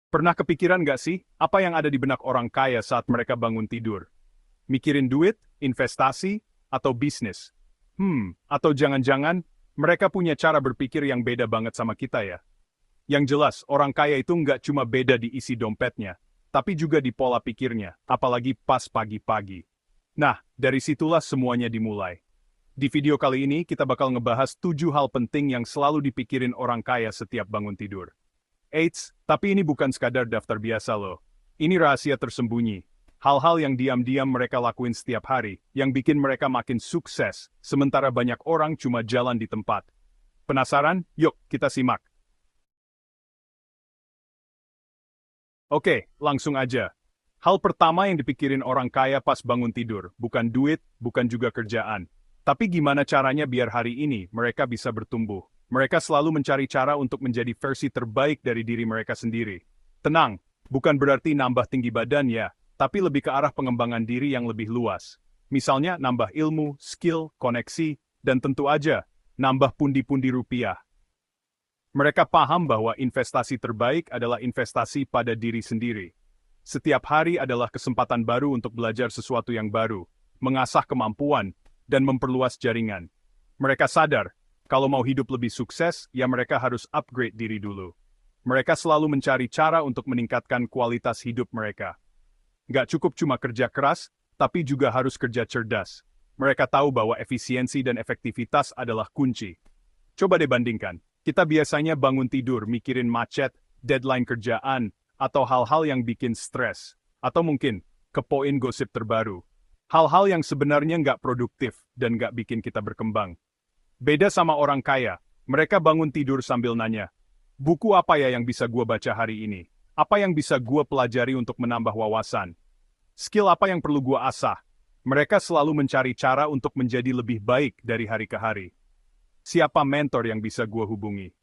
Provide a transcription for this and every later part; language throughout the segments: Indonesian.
Pernah kepikiran nggak sih, apa yang ada di benak orang kaya saat mereka bangun tidur? Mikirin duit, investasi, atau bisnis? Atau jangan-jangan, mereka punya cara berpikir yang beda banget sama kita ya? Yang jelas, orang kaya itu nggak cuma beda di isi dompetnya, tapi juga di pola pikirnya, apalagi pas pagi-pagi. Nah, dari situlah semuanya dimulai. Di video kali ini, kita bakal ngebahas 7 hal penting yang selalu dipikirin orang kaya setiap bangun tidur. Eits, tapi ini bukan sekadar daftar biasa loh. Ini rahasia tersembunyi. Hal-hal yang diam-diam mereka lakuin setiap hari, yang bikin mereka makin sukses, sementara banyak orang cuma jalan di tempat. Penasaran? Yuk, kita simak. Oke, langsung aja. Hal pertama yang dipikirin orang kaya pas bangun tidur, bukan duit, bukan juga kerjaan. Tapi gimana caranya biar hari ini mereka bisa bertumbuh? Mereka selalu mencari cara untuk menjadi versi terbaik dari diri mereka sendiri. Tenang, bukan berarti nambah tinggi badan ya, tapi lebih ke arah pengembangan diri yang lebih luas. Misalnya nambah ilmu, skill, koneksi, dan tentu aja, nambah pundi-pundi rupiah. Mereka paham bahwa investasi terbaik adalah investasi pada diri sendiri. Setiap hari adalah kesempatan baru untuk belajar sesuatu yang baru, mengasah kemampuan, dan memperluas jaringan. Mereka sadar, kalau mau hidup lebih sukses, ya mereka harus upgrade diri dulu. Mereka selalu mencari cara untuk meningkatkan kualitas hidup mereka. Nggak cukup cuma kerja keras, tapi juga harus kerja cerdas. Mereka tahu bahwa efisiensi dan efektivitas adalah kunci. Coba deh bandingkan, kita biasanya bangun tidur mikirin macet, deadline kerjaan, atau hal-hal yang bikin stres. Atau mungkin, kepoin gosip terbaru. Hal-hal yang sebenarnya nggak produktif dan nggak bikin kita berkembang. Beda sama orang kaya, mereka bangun tidur sambil nanya, buku apa ya yang bisa gua baca hari ini? Apa yang bisa gua pelajari untuk menambah wawasan? Skill apa yang perlu gua asah? Mereka selalu mencari cara untuk menjadi lebih baik dari hari ke hari. Siapa mentor yang bisa gua hubungi?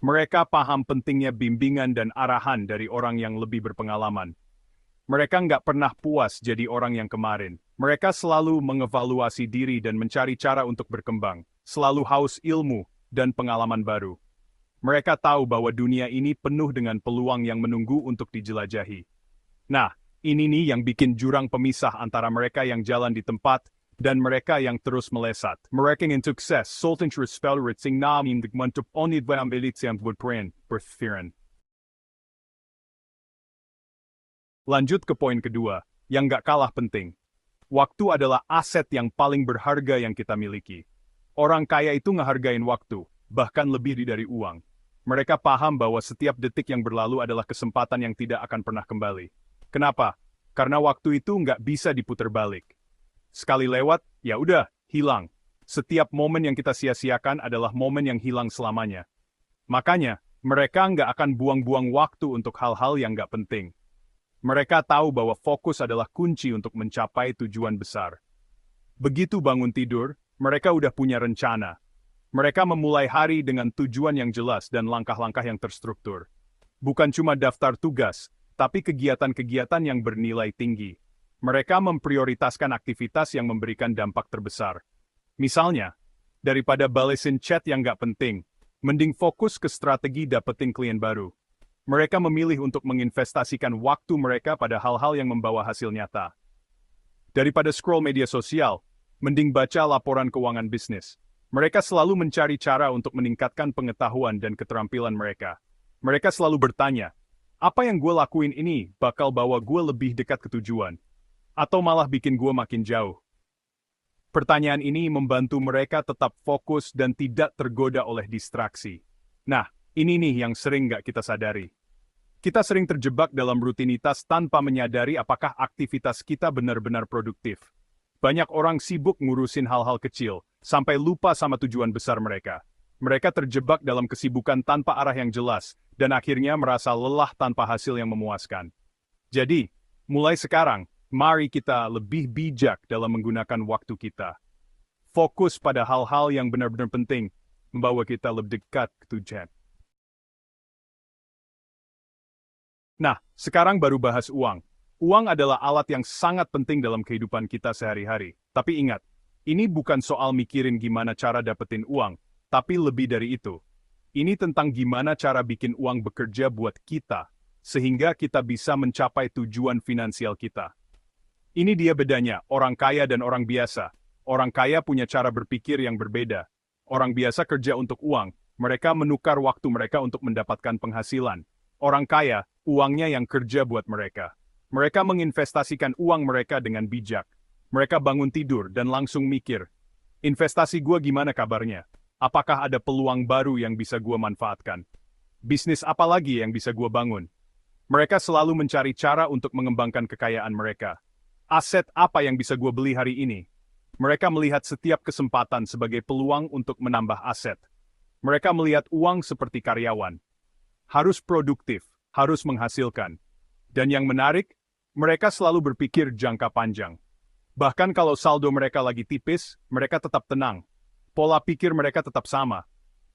Mereka paham pentingnya bimbingan dan arahan dari orang yang lebih berpengalaman. Mereka nggak pernah puas jadi orang yang kemarin. Mereka selalu mengevaluasi diri dan mencari cara untuk berkembang, selalu haus ilmu dan pengalaman baru. Mereka tahu bahwa dunia ini penuh dengan peluang yang menunggu untuk dijelajahi. Nah, ini nih yang bikin jurang pemisah antara mereka yang jalan di tempat dan mereka yang terus melesat. Mereka yang sukses, sultan respelrit sing namin untuk onid wa ambilit yang berpikiran. Lanjut ke poin kedua, yang nggak kalah penting. Waktu adalah aset yang paling berharga yang kita miliki. Orang kaya itu ngehargain waktu, bahkan lebih dari uang. Mereka paham bahwa setiap detik yang berlalu adalah kesempatan yang tidak akan pernah kembali. Kenapa? Karena waktu itu nggak bisa diputar balik. Sekali lewat, ya udah, hilang. Setiap momen yang kita sia-siakan adalah momen yang hilang selamanya. Makanya, mereka nggak akan buang-buang waktu untuk hal-hal yang nggak penting. Mereka tahu bahwa fokus adalah kunci untuk mencapai tujuan besar. Begitu bangun tidur, mereka udah punya rencana. Mereka memulai hari dengan tujuan yang jelas dan langkah-langkah yang terstruktur. Bukan cuma daftar tugas, tapi kegiatan-kegiatan yang bernilai tinggi. Mereka memprioritaskan aktivitas yang memberikan dampak terbesar. Misalnya, daripada balesin chat yang nggak penting, mending fokus ke strategi dapetin klien baru. Mereka memilih untuk menginvestasikan waktu mereka pada hal-hal yang membawa hasil nyata. Daripada scroll media sosial, mending baca laporan keuangan bisnis. Mereka selalu mencari cara untuk meningkatkan pengetahuan dan keterampilan mereka. Mereka selalu bertanya, apa yang gue lakuin ini bakal bawa gue lebih dekat ke tujuan? Atau malah bikin gue makin jauh? Pertanyaan ini membantu mereka tetap fokus dan tidak tergoda oleh distraksi. Nah, ini nih yang sering nggak kita sadari. Kita sering terjebak dalam rutinitas tanpa menyadari apakah aktivitas kita benar-benar produktif. Banyak orang sibuk ngurusin hal-hal kecil, sampai lupa sama tujuan besar mereka. Mereka terjebak dalam kesibukan tanpa arah yang jelas, dan akhirnya merasa lelah tanpa hasil yang memuaskan. Jadi, mulai sekarang, mari kita lebih bijak dalam menggunakan waktu kita. Fokus pada hal-hal yang benar-benar penting, membawa kita lebih dekat ke tujuan. Nah, sekarang baru bahas uang. Uang adalah alat yang sangat penting dalam kehidupan kita sehari-hari. Tapi ingat, ini bukan soal mikirin gimana cara dapetin uang, tapi lebih dari itu. Ini tentang gimana cara bikin uang bekerja buat kita, sehingga kita bisa mencapai tujuan finansial kita. Ini dia bedanya, orang kaya dan orang biasa. Orang kaya punya cara berpikir yang berbeda. Orang biasa kerja untuk uang, mereka menukar waktu mereka untuk mendapatkan penghasilan. Orang kaya, uangnya yang kerja buat mereka. Mereka menginvestasikan uang mereka dengan bijak. Mereka bangun tidur dan langsung mikir, investasi gua gimana kabarnya? Apakah ada peluang baru yang bisa gua manfaatkan? Bisnis apa lagi yang bisa gua bangun? Mereka selalu mencari cara untuk mengembangkan kekayaan mereka. Aset apa yang bisa gua beli hari ini? Mereka melihat setiap kesempatan sebagai peluang untuk menambah aset. Mereka melihat uang seperti karyawan. Harus produktif, harus menghasilkan. Dan yang menarik, mereka selalu berpikir jangka panjang. Bahkan kalau saldo mereka lagi tipis, mereka tetap tenang. Pola pikir mereka tetap sama.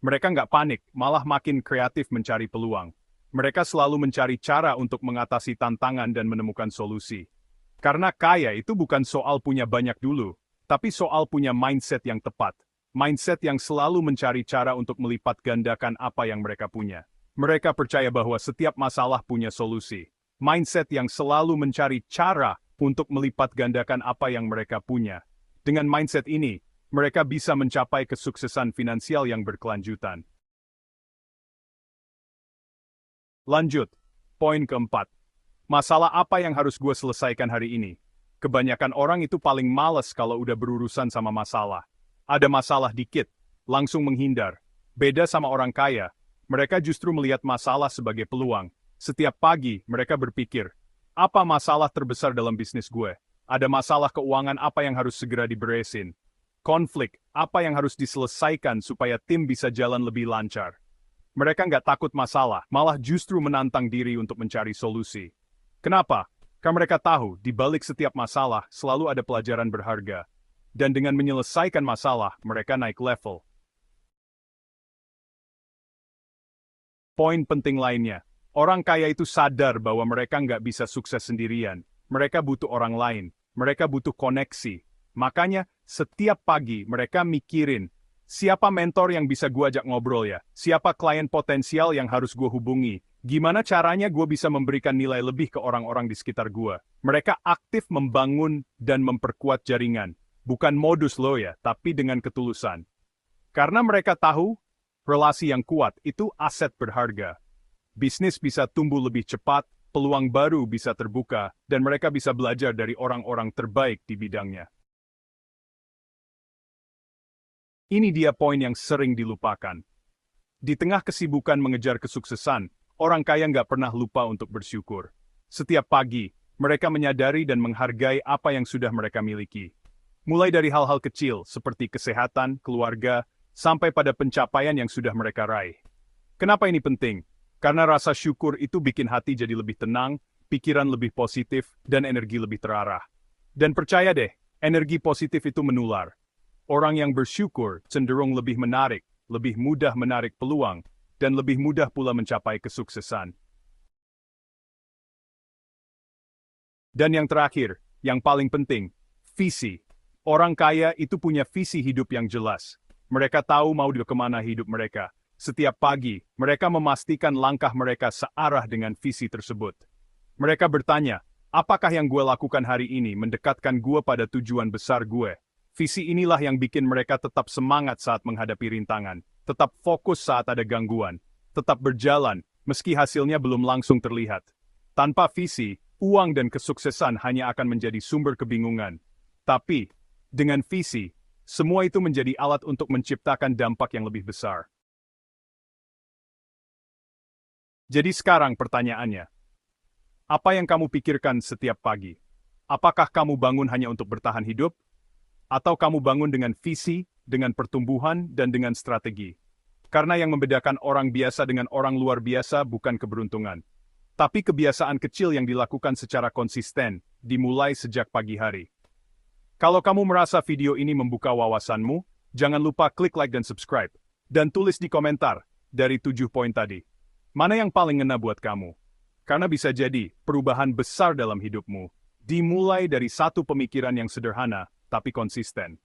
Mereka nggak panik, malah makin kreatif mencari peluang. Mereka selalu mencari cara untuk mengatasi tantangan dan menemukan solusi. Karena kaya itu bukan soal punya banyak dulu, tapi soal punya mindset yang tepat. Mindset yang selalu mencari cara untuk melipat gandakan apa yang mereka punya. Mereka percaya bahwa setiap masalah punya solusi. Mindset yang selalu mencari cara untuk melipat gandakan apa yang mereka punya. Dengan mindset ini, mereka bisa mencapai kesuksesan finansial yang berkelanjutan. Lanjut, poin keempat. Masalah apa yang harus gue selesaikan hari ini? Kebanyakan orang itu paling malas kalau udah berurusan sama masalah. Ada masalah dikit, langsung menghindar. Beda sama orang kaya, mereka justru melihat masalah sebagai peluang. Setiap pagi, mereka berpikir, apa masalah terbesar dalam bisnis gue? Ada masalah keuangan apa yang harus segera diberesin? Konflik, apa yang harus diselesaikan supaya tim bisa jalan lebih lancar? Mereka nggak takut masalah, malah justru menantang diri untuk mencari solusi. Kenapa? Karena mereka tahu, di balik setiap masalah selalu ada pelajaran berharga. Dan dengan menyelesaikan masalah, mereka naik level. Poin penting lainnya, orang kaya itu sadar bahwa mereka nggak bisa sukses sendirian. Mereka butuh orang lain, mereka butuh koneksi. Makanya, setiap pagi mereka mikirin, siapa mentor yang bisa gue ajak ngobrol ya? Siapa klien potensial yang harus gue hubungi? Gimana caranya gue bisa memberikan nilai lebih ke orang-orang di sekitar gue? Mereka aktif membangun dan memperkuat jaringan. Bukan modus lo ya, tapi dengan ketulusan. Karena mereka tahu, relasi yang kuat itu aset berharga. Bisnis bisa tumbuh lebih cepat, peluang baru bisa terbuka, dan mereka bisa belajar dari orang-orang terbaik di bidangnya. Ini dia poin yang sering dilupakan. Di tengah kesibukan mengejar kesuksesan, orang kaya nggak pernah lupa untuk bersyukur. Setiap pagi, mereka menyadari dan menghargai apa yang sudah mereka miliki. Mulai dari hal-hal kecil seperti kesehatan, keluarga, sampai pada pencapaian yang sudah mereka raih. Kenapa ini penting? Karena rasa syukur itu bikin hati jadi lebih tenang, pikiran lebih positif, dan energi lebih terarah. Dan percaya deh, energi positif itu menular. Orang yang bersyukur cenderung lebih menarik, lebih mudah menarik peluang, dan lebih mudah pula mencapai kesuksesan. Dan yang terakhir, yang paling penting, visi. Orang kaya itu punya visi hidup yang jelas. Mereka tahu mau kemana hidup mereka. Setiap pagi, mereka memastikan langkah mereka searah dengan visi tersebut. Mereka bertanya, apakah yang gue lakukan hari ini mendekatkan gue pada tujuan besar gue? Visi inilah yang bikin mereka tetap semangat saat menghadapi rintangan, tetap fokus saat ada gangguan, tetap berjalan meski hasilnya belum langsung terlihat. Tanpa visi, uang dan kesuksesan hanya akan menjadi sumber kebingungan. Tapi, dengan visi, semua itu menjadi alat untuk menciptakan dampak yang lebih besar. Jadi sekarang pertanyaannya, apa yang kamu pikirkan setiap pagi? Apakah kamu bangun hanya untuk bertahan hidup? Atau kamu bangun dengan visi, dengan pertumbuhan, dan dengan strategi? Karena yang membedakan orang biasa dengan orang luar biasa bukan keberuntungan, tapi kebiasaan kecil yang dilakukan secara konsisten, dimulai sejak pagi hari. Kalau kamu merasa video ini membuka wawasanmu, jangan lupa klik like dan subscribe, dan tulis di komentar, dari 7 poin tadi, mana yang paling ngena buat kamu? Karena bisa jadi, perubahan besar dalam hidupmu, dimulai dari satu pemikiran yang sederhana, tapi konsisten.